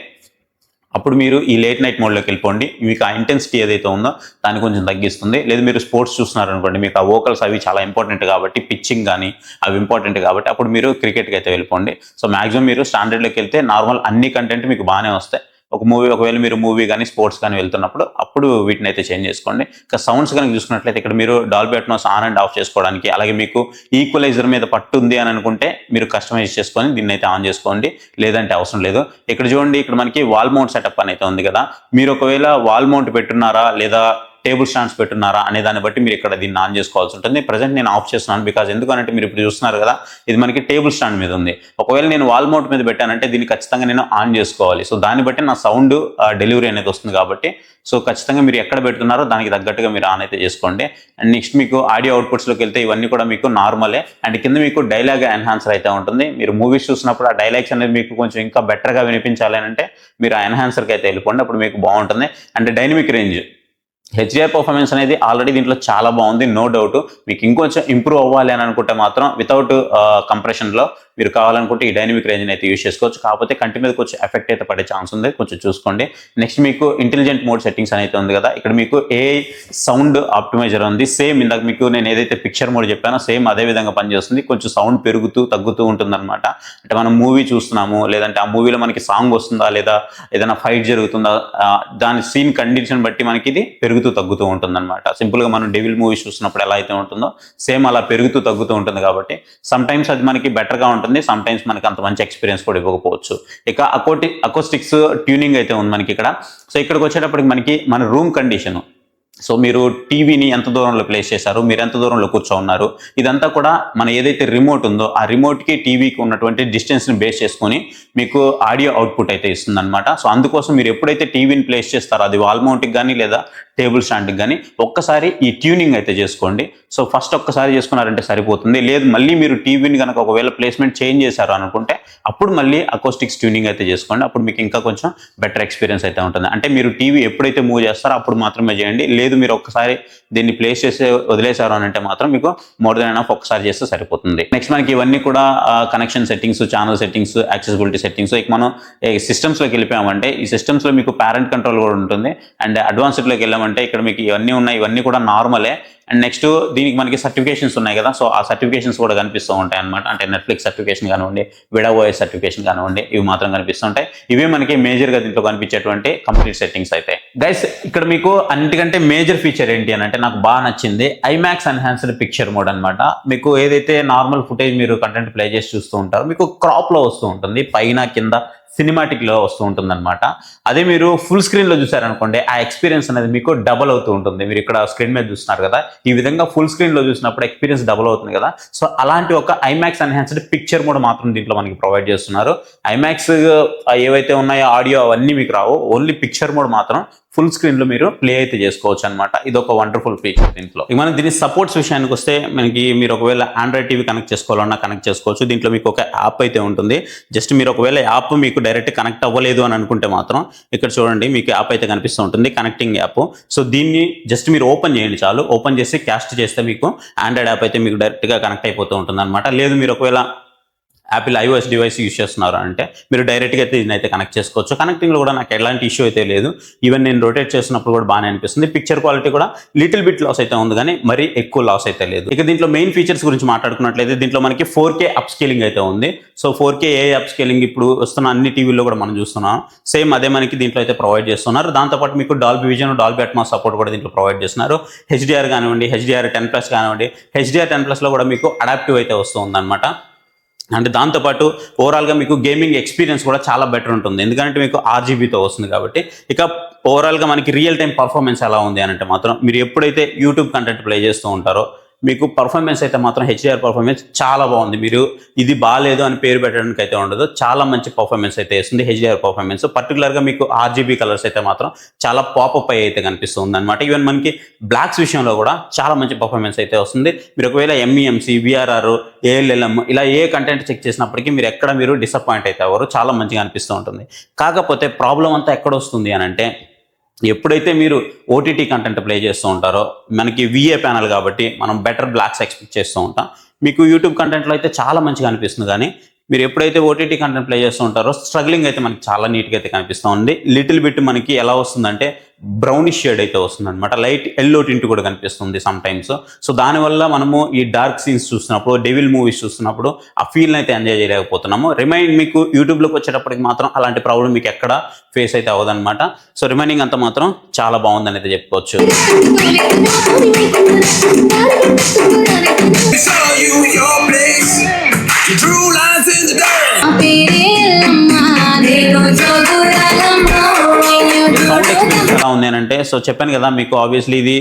అప్పుడు మీరు ఈ లేట్ నైట్ మోడ్లోకి వెళ్ళిపోండి. మీకు ఆ ఇంటెన్సిటీ ఏదైతే ఉందో దాన్ని కొంచెం తగ్గిస్తుంది. లేదు మీరు స్పోర్ట్స్ చూస్తున్నారు అనుకోండి, మీకు ఆ వోకల్స్ అవి చాలా ఇంపార్టెంట్ కాబట్టి, పిచ్చింగ్ కానీ అవి ఇంపార్టెంట్ కాబట్టి అప్పుడు మీరు క్రికెట్కి అయితే వెళ్ళిపోండి. సో మాక్సిమం మీరు స్టాండర్డ్లోకి వెళ్తే నార్మల్ అన్ని కంటెంట్ మీకు బాగానే వస్తాయి. ఒకవేళ మీరు మూవీ కానీ స్పోర్ట్స్ కానీ వెళ్తున్నప్పుడు అప్పుడు వీటిని అయితే చేంజ్ చేసుకోండి. ఇంకా సౌండ్స్ కనుక చూసుకున్నట్లయితే ఇక్కడ మీరు Dolby Atmos on and of చేసుకోవడానికి, అలాగే మీకు ఈక్వలైజర్ మీద పట్టు ఉంది అని అనుకుంటే మీరు కస్టమైజ్ చేసుకొని దీన్ని అయితే ఆన్ చేసుకోండి, లేదంటే అవసరం లేదు. ఇక్కడ చూడండి, ఇక్కడ మనకి వాల్ మౌంట్ సెటప్ అని అయితే ఉంది కదా, మీరు ఒకవేళ వాల్ మౌంట్ పెట్టున్నారా లేదా టేబుల్ స్టాండ్స్ పెట్టున్నారా అనే దాన్ని బట్టి మీరు ఇక్కడ దీన్ని ఆన్ చేసుకోవాల్సి ఉంటుంది. ప్రజెంట్ నేను ఆఫ్ చేస్తున్నాను, బికాజ్ ఎందుకంటే మీరు ఇప్పుడు చూస్తున్నారు కదా ఇది మనకి టేబుల్ స్టాండ్ మీద ఉంది. ఒకవేళ నేను వాల్ మౌంట్ మీద పెట్టానంటే దీన్ని ఖచ్చితంగా నేను ఆన్ చేసుకోవాలి. సో దాన్ని బట్టి నా సౌండ్ డెలివరీ అనేది వస్తుంది కాబట్టి సో ఖచ్చితంగా మీరు ఎక్కడ పెడుతున్నారో దానికి తగ్గట్టుగా మీరు ఆన్ అయితే చేసుకోండి. అండ్ నెక్స్ట్ మీకు ఆడియో అవుట్పుట్స్లోకి వెళ్తే ఇవన్నీ కూడా మీకు నార్మలే. అండ్ కింద మీకు డైలాగ్ ఎన్హాన్సర్ అయితే ఉంటుంది. మీరు మూవీస్ చూసినప్పుడు ఆ డైలాగ్స్ అనేది మీకు కొంచెం ఇంకా బెటర్గా వినిపించాలి అంటే మీరు ఆ ఎన్హాన్సర్కి అయితే వెళ్ళిపోండి, అప్పుడు మీకు బాగుంటుంది. And dynamic range, HDR performance అనేది ఆల్రెడీ దీంట్లో చాలా బాగుంది, నో డౌట్. మీకు ఇంకొంచెం ఇంప్రూవ్ అవ్వాలి అని అనుకుంటే మాత్రం వితౌట్ కంప్రెషన్లో మీరు కావాలనుకుంటే ఈ డైనమిక్ రేంజ్ని అయితే యూజ్ చేసుకోవచ్చు. కాకపోతే కంటి మీద కొంచెం ఎఫెక్ట్ అయితే పడే ఛాన్స్ ఉంది, కొంచెం చూసుకోండి. నెక్స్ట్ మీకు ఇంటెలిజెంట్ మోడ్ సెట్టింగ్స్ అయితే ఉంది కదా, ఇక్కడ మీకు AI సౌండ్ ఆప్టిమైజర్ ఉంది. సేమ్ ఇందాక మీకు నేను ఏదైతే పిక్చర్ మోడ్ చెప్పానో సేమ్ అదే విధంగా పనిచేస్తుంది. కొంచెం సౌండ్ పెరుగుతూ తగ్గుతూ ఉంటుందన్నమాట. అంటే మనం మూవీ చూస్తున్నాము, లేదంటే ఆ మూవీలో మనకి సాంగ్ వస్తుందా లేదా ఏదైనా ఫైట్ జరుగుతుందా, దాని సీన్ కండిషన్ బట్టి మనకి ఇది పెరుగుతూ తగ్గుతూ ఉంటుందన్నమాట. సింపుల్గా మనం డెవిల్ మూవీస్ చూసినప్పుడు ఎలా అయితే ఉంటుందో సేమ్ అలా పెరుగుతూ తగ్గుతూ ఉంటుంది కాబట్టి సమ్ టైమ్స్ అది మనకి బెటర్గా ఉంటుంది, సమ్ టైమ్స్ మనకి అంత మంచి ఎక్స్పీరియన్స్ కూడా ఇవ్వకపోవచ్చు. ఇక అకోస్టిక్స్ ట్యూనింగ్ అయితే ఉంది మనకి ఇక్కడ. సో ఇక్కడికి వచ్చేటప్పటికి మనకి మన రూమ్ కండిషన్, సో మీరు టీవీని ఎంత దూరంలో ప్లేస్ చేశారు, మీరు ఎంత దూరంలో కూర్చోన్నారు, ఇదంతా కూడా మన ఏదైతే రిమోట్ ఉందో ఆ రిమోట్కి టీవీకి ఉన్నటువంటి డిస్టెన్స్ని బేస్ చేసుకొని మీకు ఆడియో అవుట్పుట్ అయితే ఇస్తుంది అనమాట. సో అందుకోసం మీరు ఎప్పుడైతే టీవీని ప్లేస్ చేస్తారో అది వాల్ మౌంట్కి కానీ లేదా టేబుల్ స్టాండ్కి కానీ ఒక్కసారి ఈ ట్యూనింగ్ అయితే చేసుకోండి. సో ఫస్ట్ ఒక్కసారి చేసుకున్నారంటే సరిపోతుంది. లేదు మళ్ళీ మీరు టీవీని కనుక ఒకవేళ ప్లేస్మెంట్ చేంజ్ చేశారు అనుకుంటే అప్పుడు మళ్ళీ అకోస్టిక్స్ ట్యూనింగ్ అయితే చేసుకోండి. అప్పుడు మీకు ఇంకా కొంచెం బెటర్ ఎక్స్పీరియన్స్ అయితే ఉంటుంది. అంటే మీరు టీవీ ఎప్పుడైతే మూవ్ చేస్తారో అప్పుడు మాత్రమే చేయండి. లేదు మీరు ఒక్కసారి దీన్ని ప్లేస్ చేసి వదిలేశారు అని అంటే మాత్రం మీకు మోర్ దెన్ ఎనఫ్ ఒక్కసారి చేస్తే సరిపోతుంది. నెక్స్ట్ మనకి ఇవన్నీ కూడా connection settings, channel settings, accessibility settings. ఇక మనం సిస్టమ్స్లోకి వెళ్ళిపోయామంటే ఈ సిస్టమ్స్లో మీకు పేరెంట్ కంట్రోల్ కూడా ఉంటుంది. అండ్ అడ్వాన్స్డ్లోకి వెళ్ళామంటే ఇక్కడ మీకు ఇవన్నీ ఉన్నాయి, ఇవన్నీ కూడా నార్మలే. అండ్ నెక్స్ట్ దీనికి మనకి సర్టిఫికేషన్స్ ఉన్నాయి కదా, సో ఆ సర్టిఫికేషన్స్ కూడా కనిపిస్తూ ఉంటాయి అనమాట. అంటే నెట్ఫ్లిక్స్ సర్టిఫికేషన్ కానివ్వండి, విడా ఓఎస్ సర్టిఫికేషన్ కానివ్వండి, ఇవి మాత్రం కనిపిస్తుంటాయి. ఇవే మనకి మేజర్గా దీంట్లో కనిపించేటువంటి కంప్లీట్ సెట్టింగ్స్ అయితే. గైస్ ఇక్కడ మీకు అన్నిటికంటే మేజర్ ఫీచర్ ఏంటి అని అంటే నాకు బాగా నచ్చింది ఐమాక్స్ ఎన్హాన్స్డ్ పిక్చర్ మోడ్ అనమాట. మీకు ఏదైతే నార్మల్ ఫుటేజ్ మీరు కంటెంట్ ప్లే చేసి చూస్తూ ఉంటారో మీకు క్రాప్లో వస్తూ ఉంటుంది, పైన కింద సినిమాటిక్లో వస్తూ ఉంటుంది అనమాట. అదే మీరు ఫుల్ స్క్రీన్లో చూసారనుకోండి ఆ ఎక్స్పీరియన్స్ అనేది మీకు డబల్ అవుతూ ఉంటుంది. మీరు ఇక్కడ స్క్రీన్ మీద చూస్తున్నారు కదా, ఈ విధంగా ఫుల్ స్క్రీన్లో చూసినప్పుడు ఎక్స్పీరియన్స్ డబల్ అవుతుంది కదా. సో అలాంటి ఒక ఐమాక్స్ ఎన్హాన్స్డ్ పిక్చర్ మోడ్ మాత్రం దీంట్లో మనకి ప్రొవైడ్ చేస్తున్నారు. ఐమాక్స్ ఏవైతే ఉన్నాయో ఆడియో అవన్నీ మీకు రావు, ఓన్లీ పిక్చర్ మోడ్ మాత్రం ఫుల్ స్క్రీన్ లో మీరు ప్లే అయితే చేసుకోవచ్చు అనమాట. ఇది ఒక వండర్ఫుల్ ఫీచర్ దీంట్లో. ఇక మనం దీని సపోర్ట్స్ విషయానికి వస్తే మనకి మీరు ఒకవేళ ఆండ్రాయిడ్ టీవీ కనెక్ట్ చేసుకోవాలన్నా కనెక్ట్ చేసుకోవచ్చు. దీంట్లో మీకు ఒక యాప్ అయితే ఉంటుంది. జస్ట్ మీరు ఒకవేళ యాప్ మీకు డైరెక్ట్ కనెక్ట్ అవ్వలేదు అని అనుకుంటే మాత్రం ఇక్కడ చూడండి మీకు యాప్ అయితే కనిపిస్తూ ఉంటుంది, కనెక్టింగ్ యాప్. సో దీన్ని జస్ట్ మీరు ఓపెన్ చేయండి చాలు. ఓపెన్ చేసి క్యాస్ట్ చేస్తే మీకు ఆండ్రాయిడ్ యాప్ అయితే మీకు డైరెక్ట్ గా కనెక్ట్ అయిపోతూ ఉంటుంది అనమాట. లేదు మీరు ఒకవేళ యాపిల్ ఐఓఎస్ డివైస్ యూస్ చేస్తున్నారు అంటే మీరు డైరెక్ట్గా అయితే దీన్ని అయితే కనెక్ట్ చేసుకోవచ్చు. కనెక్టింగ్లో కూడా నాకు ఎలాంటి ఇష్యూ అయితే లేదు. ఈవెన్ నేను రొటేట్ చేసినప్పుడు కూడా బాగానే అనిపిస్తుంది. పిక్చర్ క్వాలిటీ కూడా లిటిల్ బిట్ లాస్ అయితే ఉంది కానీ మరీ ఎక్కువ లాస్ అయితే లేదు. ఇక దీంట్లో మెయిన్ ఫీచర్స్ గురించి మాట్లాడుకున్నట్లయితే దీంట్లో మనకి 4K అప్ స్కేలింగ్ అయితే ఉంది. సో 4K అప్ స్కేలింగ్ ఇప్పుడు వస్తున్న అన్ని టీవీల్లో కూడా మనం చూస్తున్నాం. సేమ్ అదే మనకి దీంట్లో అయితే ప్రొవైడ్ చేస్తున్నారు. దాంతోపాటు మీకు Dolby vision, Dolby Atmos support కూడా దీంట్లో ప్రొవైడ్ చేస్తున్నారు. హెచ్డిఆర్ కానివ్వండి, హెచ్డిఆర్ 10+ కానివ్వండి, హెచ్డిఆర్ 10+లో కూడా మీకు అడాప్టివ్ అయితే వస్తుంది అనమాట. అంటే దాంతోపాటు ఓవరాల్గా మీకు గేమింగ్ ఎక్స్పీరియన్స్ కూడా చాలా బెటర్ ఉంటుంది, ఎందుకంటే మీకు RGBతో వస్తుంది కాబట్టి. ఇక ఓవరాల్గా మనకి రియల్ టైం పర్ఫార్మెన్స్ ఎలా ఉంది అని అంటే మాత్రం మీరు ఎప్పుడైతే యూట్యూబ్ కంటెంట్ ప్లే చేస్తూ ఉంటారో మీకు పర్ఫార్మెన్స్ అయితే మాత్రం హెచ్డిఆర్ పర్ఫార్మెన్స్ చాలా బాగుంది. మీరు ఇది బాగాలేదు అని పేరు పెట్టడానికి అయితే ఉండదు, చాలా మంచి పర్ఫార్మెన్స్ అయితే ఇస్తుంది హెచ్డిఆర్ పర్ఫార్మెన్స్. పర్టికులర్గా మీకు RGB కలర్స్ అయితే మాత్రం చాలా పాపప్ అయితే కనిపిస్తుంది అనమాట. ఈవెన్ మనకి బ్లాక్స్ విషయంలో కూడా చాలా మంచి పర్ఫార్మెన్స్ అయితే వస్తుంది. మీరు ఒకవేళ MEMC, VRR, ALLM ఇలా ఏ కంటెంట్ చెక్ చేసినప్పటికీ మీరు డిసప్పాయింట్ అయితే అవ్వరు, చాలా మంచిగా అనిపిస్తూ ఉంటుంది. కాకపోతే ప్రాబ్లం అంతా ఎక్కడ వస్తుంది అని అంటే ఎప్పుడైతే మీరు OTT కంటెంట్ ప్లే చేస్తూ ఉంటారో మనకి VA ప్యానల్ కాబట్టి మనం బెటర్ బ్లాక్స్ ఎక్స్పెక్ట్ చేస్తూ ఉంటాం. మీకు యూట్యూబ్ కంటెంట్లో అయితే చాలా మంచిగా అనిపిస్తుంది, కానీ మీరు ఎప్పుడైతే OTT కంటెంట్ ప్లే చేస్తూ ఉంటారో స్ట్రగ్లింగ్ అయితే మనకి చాలా నీట్గా అయితే కనిపిస్తూ ఉంది. లిటిల్ బిట్ మనకి ఎలా వస్తుందంటే బ్రౌనిష్ షేడ్ అయితే వస్తుంది అనమాట, లైట్ ఎల్లో టింట్ కూడా కనిపిస్తుంది సమ్ టైమ్స్. సో దానివల్ల మనము ఈ డార్క్ సీన్స్ చూస్తున్నప్పుడు, డెవిల్ మూవీస్ చూస్తున్నప్పుడు ఆ ఫీల్ని అయితే ఎంజాయ్ చేయలేకపోతున్నాము. మీకు యూట్యూబ్లోకి వచ్చేటప్పటికి మాత్రం అలాంటి ప్రాబ్లం మీకు ఎక్కడ ఫేస్ అయితే అవ్వదన్నమాట. సో రిమైనింగ్ అంతా మాత్రం చాలా బాగుందని అయితే చెప్పుకోవచ్చు. సౌండ్ ఎక్స్పీరియన్స్ ఎలా ఉంది అని అంటే, సో చెప్పాను కదా మీకు ఆబ్వియస్లీ ఇది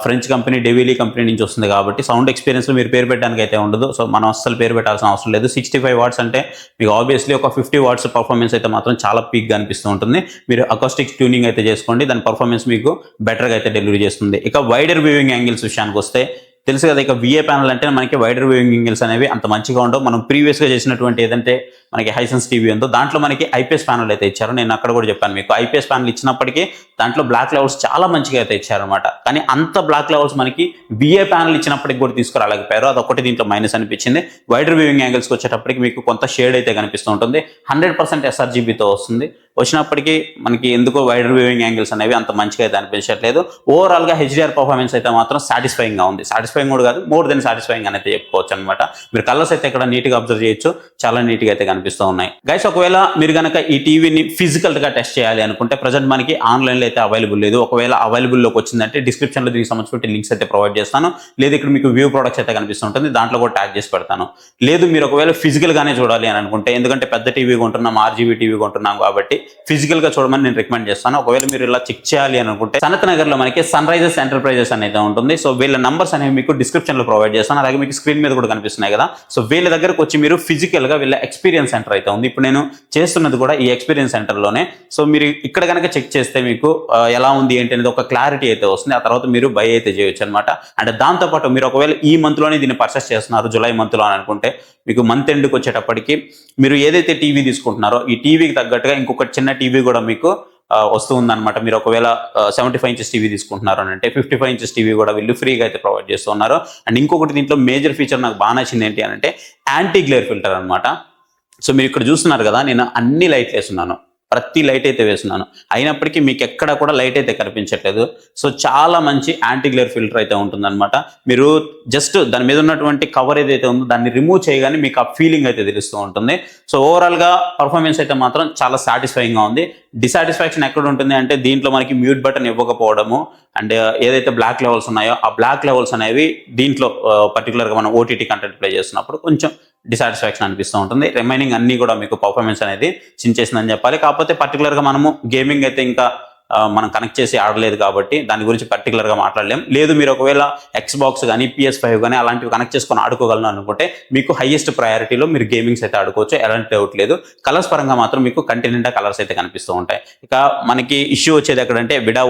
ఫ్రెంచ్ కంపెనీ డెవిలీ కంపెనీ నుంచి వస్తుంది కాబట్టి సౌండ్ ఎక్స్పీరియన్స్ మీరు పేరు పెట్టడానికి అయితే ఉండదు. సో మనం అస్సలు పేరు పెట్టాల్సిన అవసరం లేదు. 65 వాట్స్ అంటే మీకు ఆబ్వియస్లీ ఒక 50 వాట్స్ పర్ఫార్మెన్స్ అయితే మాత్రం చాలా పీక్గా అనిపిస్తూ ఉంటుంది. మీరు అకాస్టిక్ ట్యూనింగ్ అయితే చేసుకోండి, దాని పర్ఫార్మెన్స్ మీకు బెటర్గా అయితే డెలివరీ చేస్తుంది. ఇక వైడర్ వ్యూయింగ్ యాంగిల్స్ విషయానికి వస్తే తెలుసు కదా, ఇక VA ప్యానల్ అంటే మనకి వైడర్ వ్యూయింగ్ యాంగిల్స్ అనేవి అంత మంచిగా ఉండవు. మనం ప్రీవియస్గా చేసినటువంటి ఏదంటే మనకి హైసెన్స్ టీవీ ఉందో దాంట్లో మనకి IPS ప్యానల్ అయితే ఇచ్చారు. నేను అక్కడ కూడా చెప్పాను మీకు, IPS ప్యానల్ ఇచ్చినప్పటికీ దాంట్లో బ్లాక్ లెవెల్స్ చాలా మంచిగా అయితే ఇచ్చారనమాట. కానీ అంత బ్లాక్ లెవెల్స్ మనకి VA ప్యానల్ ఇచ్చినప్పటికి కూడా తీసుకురాలేకపోయారు, అదొకటి దీంట్లో మైనస్ అనిపించింది. వైడర్ వ్యూయింగ్ యాంగిల్స్కి వచ్చేటప్పటికి మీకు కొంత షేడ్ అయితే కనిపిస్తూ ఉంటుంది. 100% sRGBతో వస్తుంది. వచ్చినప్పటికీ మనకి ఎందుకో వైడర్ వ్యూయింగ్ యాంగిల్స్ అనేవి అంత మంచిగా అయితే అనిపించట్లేదు. ఓవరాల్గా HDR పర్ఫార్మెన్స్ అయితే మాత్రం సాటిస్ఫైయింగ్గా ఉంది. సాటిస్ఫైయింగ్ కూడా కాదు, మోర్ దెన్ సాటిస్ఫైయింగ్ అని అయితే చెప్పుకోవచ్చు అనమాట. మీరు కలర్స్ అయితే ఇక్కడ నీట్గా అబ్జర్వ్ చేయొచ్చు, చాలా నీట్గా అయితే కనిపిస్తూ ఉన్నాయి. గైస్ ఒకవేళ మీరు కనుక ఈ టీవీని ఫిజికల్గా టెస్ట్ చేయాలి అనుకుంటే ప్రజెంట్ మనకి ఆన్లైన్లో అయితే అవైలబుల్ లేదు. ఒకవేళ అవైలబుల్లోకి వచ్చిందంటే డిస్క్రిప్షన్లో దీనికి సంబంధించిన లింక్స్ అయితే ప్రొవైడ్ చేస్తాను. లేదు ఇక్కడ మీకు వ్యూ ప్రొడక్ట్స్ అయితే కనిపిస్తుంటుంది, దాంట్లో కూడా ట్యాగ్ చేసి పెడతాను. లేదు మీరు ఒకవేళ ఫిజికల్గానే చూడాలి అని అనుకుంటే, ఎందుకంటే పెద్ద టీవీ కొంటున్నాం, RGB టీవీ కొంటున్నాం కాబట్టి ఫిజికల్ గా చూడమని నేను రికమెండ్ చేస్తాను. ఒకవేళ మీరు ఇలా చెక్ చేయాలి అని అనుకుంటే సనత్ నగర్ లో మనకి సన్ రైజర్స్ ఎంటర్ప్రైజెస్ అనేది ఉంటుంది. సో వీళ్ళ నంబర్స్ అనేవి మీకు డిస్క్రిప్షన్ లో ప్రొవైడ్ చేస్తాను, అలాగే మీకు స్క్రీన్ మీద కూడా కనిపిస్తున్నాయి కదా. సో వీళ్ళ దగ్గరకు వచ్చి మీరు ఫిజికల్ గా వీళ్ళ ఎక్స్పీరియన్స్ సెంటర్ అయితే ఉంది, ఇప్పుడు నేను చేస్తున్నది కూడా ఈ ఎక్స్పీరియన్స్ సెంటర్ లోనే. సో మీరు ఇక్కడ కనుక చెక్ చేస్తే మీకు ఎలా ఉంది ఏంటి అనేది ఒక క్లారిటీ అయితే వస్తుంది. ఆ తర్వాత మీరు బై అయితే చేయొచ్చు అనమాట. అంటే దాంతోపాటు మీరు ఒకవేళ ఈ మంత్ లోనే దీన్ని పర్చేస్ చేస్తున్నారు జూలై మంత్ లో అని అనుకుంటే, మీకు మంత్ ఎండ్కి వచ్చేటప్పటికి మీరు ఏదైతే టీవీ తీసుకుంటున్నారో ఈ టీవీకి తగ్గట్టుగా ఇంకొక చిన్న టీవీ కూడా మీకు వస్తుంది అనమాట. మీరు ఒకవేళ 75 ఇంచెస్ టీవీ తీసుకుంటున్నారు అని అంటే 55 ఇంచెస్ టీవీ కూడా వీళ్ళు ఫ్రీగా అయితే ప్రొవైడ్ చేస్తున్నారు. అండ్ ఇంకొకటి దీంట్లో మేజర్ ఫీచర్ నాకు బాగా నచ్చింది ఏంటి అని అంటే యాంటీ గ్లేర్ ఫిల్టర్ అనమాట. సో మీరు ఇక్కడ చూస్తున్నారు కదా, నేను అన్ని లైట్లు వేస్తున్నాను, ప్రతి లైట్ అయితే వేస్తున్నాను, అయినప్పటికీ మీకు ఎక్కడ కూడా లైట్ అయితే కనిపించట్లేదు. సో చాలా మంచి యాంటీ గ్లేర్ ఫిల్టర్ అయితే ఉంటుందన్నమాట. మీరు జస్ట్ దాని మీద ఉన్నటువంటి కవర్ ఏదైతే ఉందో దాన్ని రిమూవ్ చేయగానే మీకు ఆ ఫీలింగ్ అయితే తెలుస్తూ ఉంటుంది. సో ఓవరాల్గా పర్ఫార్మెన్స్ అయితే మాత్రం చాలా సాటిస్ఫైయింగ్గా ఉంది. డిసాటిస్ఫాక్షన్ ఎక్కడ ఉంటుంది అంటే దీంట్లో మనకి మ్యూట్ బటన్ ఇవ్వకపోవడము, అండ్ ఏదైతే బ్లాక్ లెవెల్స్ ఉన్నాయో ఆ బ్లాక్ లెవెల్స్ అనేవి దీంట్లో పర్టికులర్గా మనం ఓటీటీ కంటెంట్ ప్లే చేస్తున్నప్పుడు కొంచెం డిసాటిస్ఫాక్షన్ అనిపిస్తూ ఉంటుంది. రిమైనింగ్ అన్ని కూడా మీకు పర్ఫార్మెన్స్ అనేది చించేసిందని చెప్పాలి. కాకపోతే పర్టికులర్గా మనము గేమింగ్ అయితే ఇంకా మనం కనెక్ట్ చేసి ఆడలేదు కాబట్టి దాని గురించి పర్టికులర్గా మాట్లాడలేం. లేదు మీరు ఒకవేళ ఎక్స్బాక్స్ కానీ PS5 కానీ అలాంటివి కనెక్ట్ చేసుకొని ఆడుకోగలను అనుకుంటే మీకు హైయెస్ట్ ప్రయారిటీలో మీరు గేమింగ్స్ అయితే ఆడుకోవచ్చు, ఎలాంటి డౌట్ లేదు. కలర్స్ పరంగా మాత్రం మీకు కంటిన్యూగా కలర్స్ అయితే కనిపిస్తూ ఉంటాయి. ఇక మనకి ఇష్యూ వచ్చేది ఎక్కడంటే విడా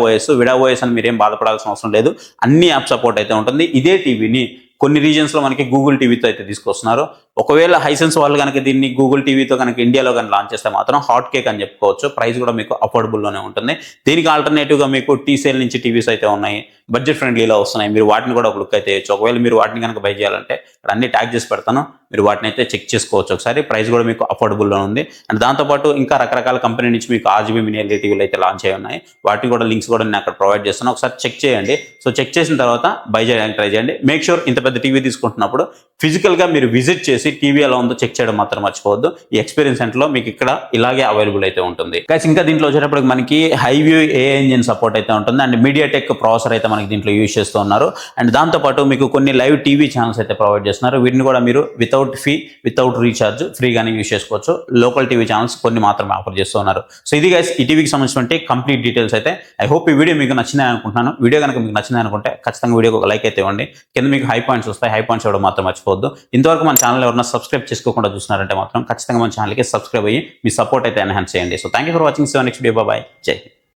ఓఎస్ అని మీరేం బాధపడాల్సిన అవసరం లేదు, అన్ని యాప్ సపోర్ట్ అయితే ఉంటుంది. ఇదే టీవీని కొన్ని రీజన్స్లో మనకి గూగుల్ టీవీతో అయితే తీసుకొస్తున్నారు. ఒకవేళ హైసెన్స్ వాళ్ళు కనుక దీన్ని గూగుల్ టీవీతో కనుక ఇండియాలో కనుక లాంచ్ చేస్తే మాత్రం హాట్ కేక్ అని చెప్పుకోవచ్చు. ప్రైస్ కూడా మీకు అఫోర్డబుల్లోనే ఉంటుంది. దీనికి ఆల్టర్నేటివ్గా మీకు టీసీఎల్ నుంచి టీవీస్ అయితే ఉన్నాయి, బడ్జెట్ ఫ్రెండ్లీలో వస్తున్నాయి. మీరు వాటిని కూడా ఒక లుక్ అయితే వేయచ్చు. ఒకవేళ మీరు వాటిని కనుక బై చేయాలంటే ఇక్కడ అన్ని ట్యాగ్ చేసి పెడతాను, మీరు వాటిని అయితే చెక్ చేసుకోవచ్చు ఒకసారి. ప్రైస్ కూడా మీకు అఫోర్డబుల్లో ఉంది. అండ్ దాంతోపాటు ఇంకా రకరకాల కంపెనీ నుంచి మీకు RGB మినీ LED టీవీలు అయితే లాంచ్ అయ్యి ఉన్నాయి. వాటిని కూడా లింక్స్ కూడా నేను అక్కడ ప్రొవైడ్ చేస్తాను, ఒకసారి చెక్ చేయండి. సో చెక్ చేసిన తర్వాత బై చేయడానికి ట్రై చేయండి. మేక్ షూర్ ఇంత పెద్ద టీవీ తీసుకుంటున్నప్పుడు ఫిజికల్గా మీరు విజిట్ చేసి టీవీ ఎలా ఉందో చెక్ చేయడం మాత్రం మర్చిపోవద్దు. ఈ ఎక్స్పీరియన్స్ సెంటర్లో మీకు ఇక్కడ ఇలాగే అవైలబుల్ అయితే ఉంటుంది. గైస్ ఇంకా దీంట్లో వచ్చేటప్పటికి మనకి హైవ్యూ AI ఇంజిన్ సపోర్ట్ అయితే ఉంటుంది. అండ్ మీడియాటెక్ ప్రాసెసర్ అయితే మనకి దీంట్లో యూజ్ చేస్తూ ఉన్నారు. అండ్ దాంతోపాటు మీకు కొన్ని లైవ్ టీవీ ఛానల్స్ అయితే ప్రొవైడ్ చేస్తున్నారు. వీటిని కూడా మీరు వితౌట్ రీఛార్జ్ ఫ్రీగానే యూజ్ చేసుకోవచ్చు. లోకల్ టీవీ ఛానల్స్ కొన్ని మాత్రమే ఆఫర్ చేస్తూ ఉన్నారు. సో ఇది గైస్ ఈ టీవీకి సంబంధించిన కంప్లీట్ డీటెయిల్స్ అయితే. ఐ హోప్ ఈ వీడియో మీకు నచ్చిందని అనుకుంటున్నాను. వీడియో కనుక మీకు నచ్చింది అనుకుంటే ఖచ్చితంగా వీడియోకి ఒక లైక్ అయితే ఇవ్వండి. కింద మీకు హై పాయింట్స్ వస్తాయి, హై పాయింట్స్ ఇవ్వడం మాత్రం మర్చిపోవద్దు. ఇంతవరకు మన ఛానల్ ఎవరైనా సబ్స్క్రైబ్ చేసుకోకుండా చూస్తున్నారంటే మాత్రం ఖచ్చితంగా మన ఛానల్కి సబ్స్క్రైబ్ అయ్యి మీ సపోర్ట్ అయితే ఎన్హాన్స్ చేయండి. So thank you for watching. Next video. Bye. జై హింద్.